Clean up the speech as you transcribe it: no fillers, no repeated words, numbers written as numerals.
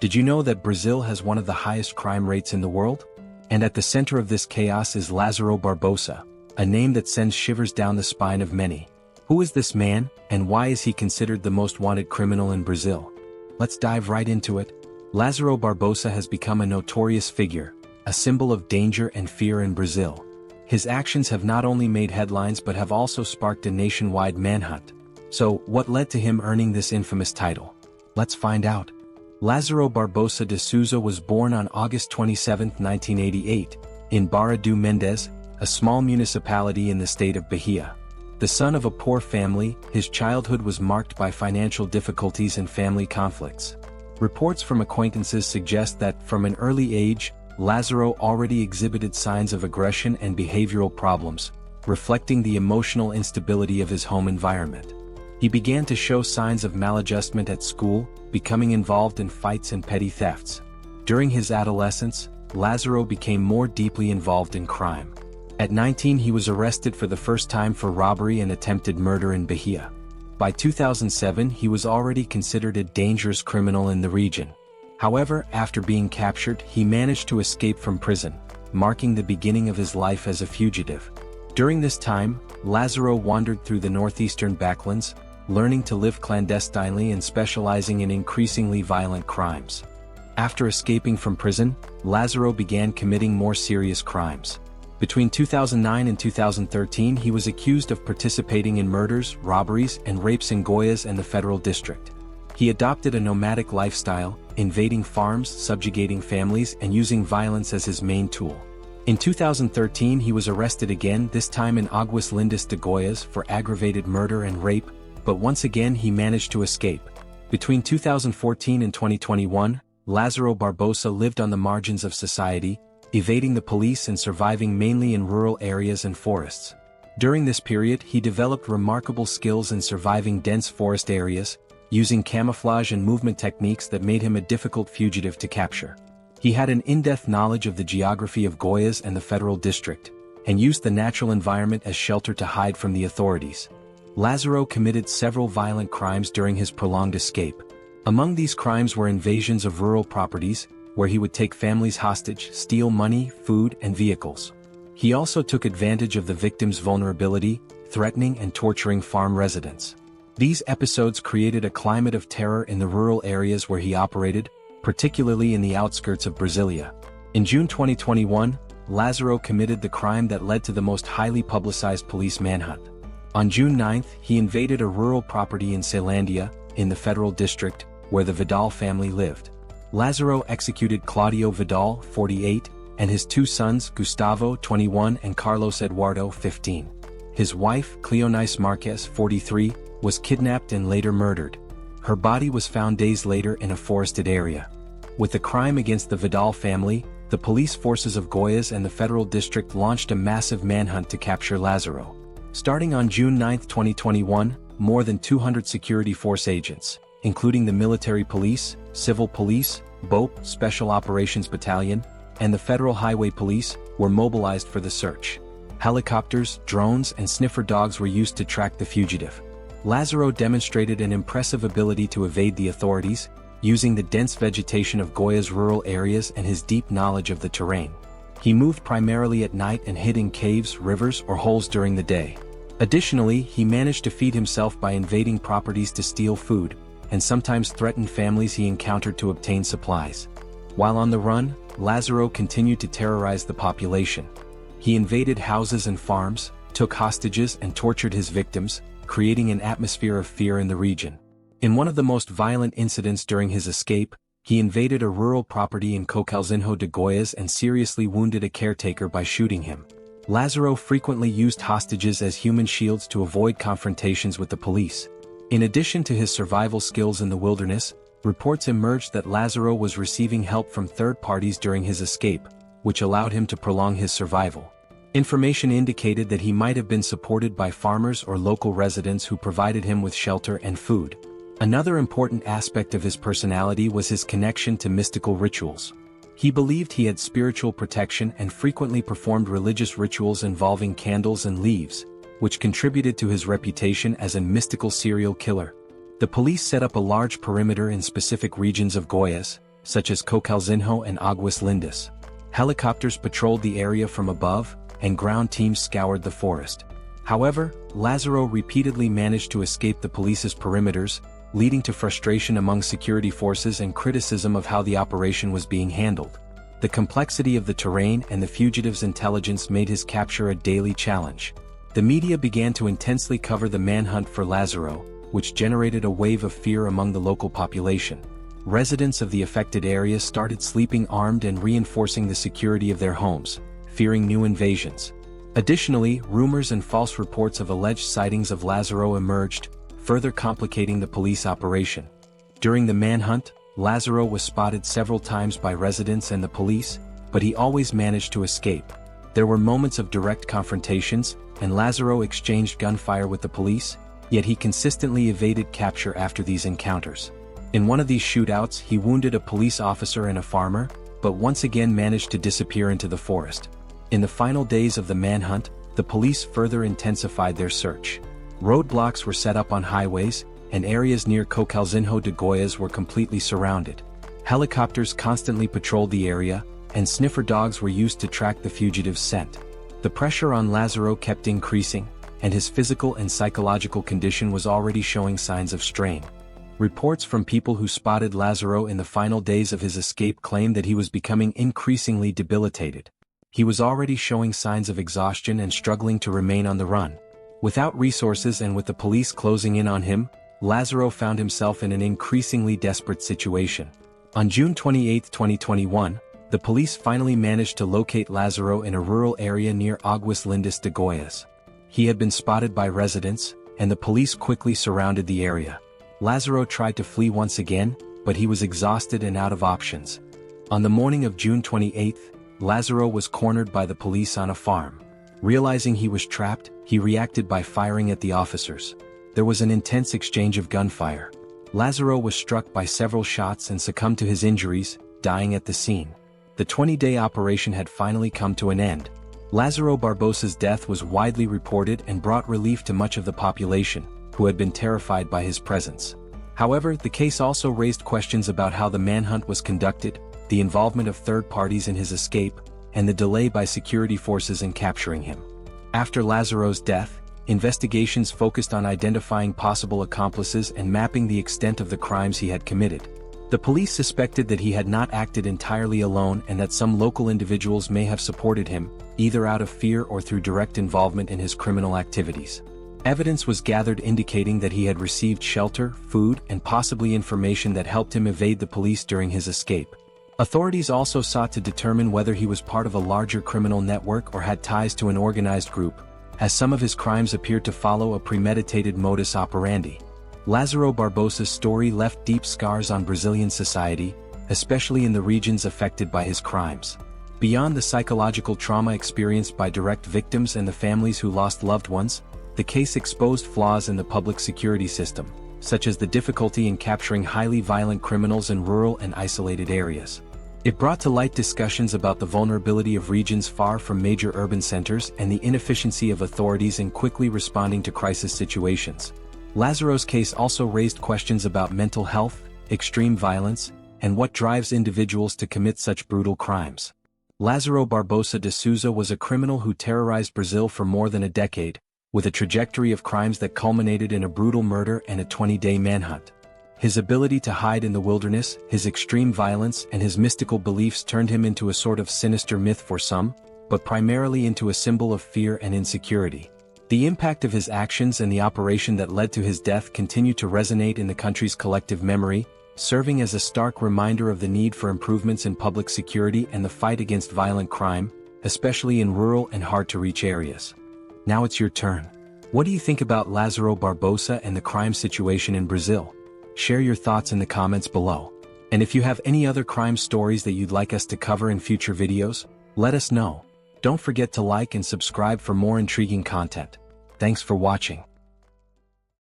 Did you know that Brazil has one of the highest crime rates in the world? And at the center of this chaos is Lázaro Barbosa, a name that sends shivers down the spine of many. Who is this man, and why is he considered the most wanted criminal in Brazil? Let's dive right into it. Lázaro Barbosa has become a notorious figure, a symbol of danger and fear in Brazil. His actions have not only made headlines but have also sparked a nationwide manhunt. So, what led to him earning this infamous title? Let's find out. Lázaro Barbosa de Souza was born on August 27, 1988, in Barra do Mendes, a small municipality in the state of Bahia. The son of a poor family, his childhood was marked by financial difficulties and family conflicts. Reports from acquaintances suggest that, from an early age, Lázaro already exhibited signs of aggression and behavioral problems, reflecting the emotional instability of his home environment. He began to show signs of maladjustment at school, becoming involved in fights and petty thefts. During his adolescence, Lázaro became more deeply involved in crime. At 19 he was arrested for the first time for robbery and attempted murder in Bahia. By 2007 he was already considered a dangerous criminal in the region. However, after being captured he managed to escape from prison, marking the beginning of his life as a fugitive. During this time, Lázaro wandered through the northeastern backlands, learning to live clandestinely and specializing in increasingly violent crimes. After escaping from prison, Lázaro began committing more serious crimes. Between 2009 and 2013 he was accused of participating in murders, robberies, and rapes in Goiás and the Federal District. He adopted a nomadic lifestyle, invading farms, subjugating families, and using violence as his main tool. In 2013 he was arrested again, this time in Águas Lindas de Goiás, for aggravated murder and rape, but once again he managed to escape. Between 2014 and 2021, Lázaro Barbosa lived on the margins of society, evading the police and surviving mainly in rural areas and forests. During this period he developed remarkable skills in surviving dense forest areas, using camouflage and movement techniques that made him a difficult fugitive to capture. He had an in-depth knowledge of the geography of Goiás and the Federal District, and used the natural environment as shelter to hide from the authorities. Lázaro committed several violent crimes during his prolonged escape. Among these crimes were invasions of rural properties, where he would take families hostage, steal money, food, and vehicles. He also took advantage of the victims' vulnerability, threatening and torturing farm residents. These episodes created a climate of terror in the rural areas where he operated, particularly in the outskirts of Brasília. In June 2021, Lázaro committed the crime that led to the most highly publicized police manhunt. On June 9, he invaded a rural property in Ceilândia, in the Federal District, where the Vidal family lived. Lázaro executed Claudio Vidal, 48, and his two sons, Gustavo, 21, and Carlos Eduardo, 15. His wife, Cleonice Marques, 43, was kidnapped and later murdered. Her body was found days later in a forested area. With the crime against the Vidal family, the police forces of Goiás and the Federal District launched a massive manhunt to capture Lázaro. Starting on June 9, 2021, more than 200 security force agents, including the military police, civil police, BOP, Special Operations Battalion, and the Federal Highway Police, were mobilized for the search. Helicopters, drones, and sniffer dogs were used to track the fugitive. Lázaro demonstrated an impressive ability to evade the authorities, using the dense vegetation of Goiás' rural areas and his deep knowledge of the terrain. He moved primarily at night and hid in caves, rivers, or holes during the day. Additionally, he managed to feed himself by invading properties to steal food, and sometimes threatened families he encountered to obtain supplies. While on the run, Lázaro continued to terrorize the population. He invaded houses and farms, took hostages and tortured his victims, creating an atmosphere of fear in the region. In one of the most violent incidents during his escape, he invaded a rural property in Cocalzinho de Goiás and seriously wounded a caretaker by shooting him. Lázaro frequently used hostages as human shields to avoid confrontations with the police. In addition to his survival skills in the wilderness, reports emerged that Lázaro was receiving help from third parties during his escape, which allowed him to prolong his survival. Information indicated that he might have been supported by farmers or local residents who provided him with shelter and food. Another important aspect of his personality was his connection to mystical rituals. He believed he had spiritual protection and frequently performed religious rituals involving candles and leaves, which contributed to his reputation as a mystical serial killer. The police set up a large perimeter in specific regions of Goiás, such as Cocalzinho and Aguas Lindas. Helicopters patrolled the area from above, and ground teams scoured the forest. However, Lázaro repeatedly managed to escape the police's perimeters, leading to frustration among security forces and criticism of how the operation was being handled. The complexity of the terrain and the fugitive's intelligence made his capture a daily challenge. The media began to intensely cover the manhunt for Lázaro, which generated a wave of fear among the local population. Residents of the affected area started sleeping armed and reinforcing the security of their homes, fearing new invasions. Additionally, rumors and false reports of alleged sightings of Lázaro emerged, further complicating the police operation. During the manhunt, Lázaro was spotted several times by residents and the police, but he always managed to escape. There were moments of direct confrontations, and Lázaro exchanged gunfire with the police, yet he consistently evaded capture after these encounters. In one of these shootouts, he wounded a police officer and a farmer, but once again managed to disappear into the forest. In the final days of the manhunt, the police further intensified their search. Roadblocks were set up on highways, and areas near Cocalzinho de Goiás were completely surrounded. Helicopters constantly patrolled the area, and sniffer dogs were used to track the fugitive's scent. The pressure on Lázaro kept increasing, and his physical and psychological condition was already showing signs of strain. Reports from people who spotted Lázaro in the final days of his escape claimed that he was becoming increasingly debilitated. He was already showing signs of exhaustion and struggling to remain on the run. Without resources and with the police closing in on him, Lázaro found himself in an increasingly desperate situation. On June 28, 2021, the police finally managed to locate Lázaro in a rural area near Aguas Lindas de Goiás. He had been spotted by residents, and the police quickly surrounded the area. Lázaro tried to flee once again, but he was exhausted and out of options. On the morning of June 28, Lázaro was cornered by the police on a farm. Realizing he was trapped, he reacted by firing at the officers. There was an intense exchange of gunfire. Lázaro was struck by several shots and succumbed to his injuries, dying at the scene. The 20-day operation had finally come to an end. Lázaro Barbosa's death was widely reported and brought relief to much of the population, who had been terrified by his presence. However, the case also raised questions about how the manhunt was conducted, the involvement of third parties in his escape, and the delay by security forces in capturing him. After Lázaro's death, investigations focused on identifying possible accomplices and mapping the extent of the crimes he had committed. The police suspected that he had not acted entirely alone and that some local individuals may have supported him, either out of fear or through direct involvement in his criminal activities. Evidence was gathered indicating that he had received shelter, food, and possibly information that helped him evade the police during his escape. Authorities also sought to determine whether he was part of a larger criminal network or had ties to an organized group, as some of his crimes appeared to follow a premeditated modus operandi. Lázaro Barbosa's story left deep scars on Brazilian society, especially in the regions affected by his crimes. Beyond the psychological trauma experienced by direct victims and the families who lost loved ones, the case exposed flaws in the public security system, such as the difficulty in capturing highly violent criminals in rural and isolated areas. It brought to light discussions about the vulnerability of regions far from major urban centers and the inefficiency of authorities in quickly responding to crisis situations. Lázaro's case also raised questions about mental health, extreme violence, and what drives individuals to commit such brutal crimes. Lázaro Barbosa de Souza was a criminal who terrorized Brazil for more than a decade, with a trajectory of crimes that culminated in a brutal murder and a 20-day manhunt. His ability to hide in the wilderness, his extreme violence, and his mystical beliefs turned him into a sort of sinister myth for some, but primarily into a symbol of fear and insecurity. The impact of his actions and the operation that led to his death continue to resonate in the country's collective memory, serving as a stark reminder of the need for improvements in public security and the fight against violent crime, especially in rural and hard-to-reach areas. Now it's your turn. What do you think about Lázaro Barbosa and the crime situation in Brazil? Share your thoughts in the comments below. And if you have any other crime stories that you'd like us to cover in future videos, let us know. Don't forget to like and subscribe for more intriguing content. Thanks for watching.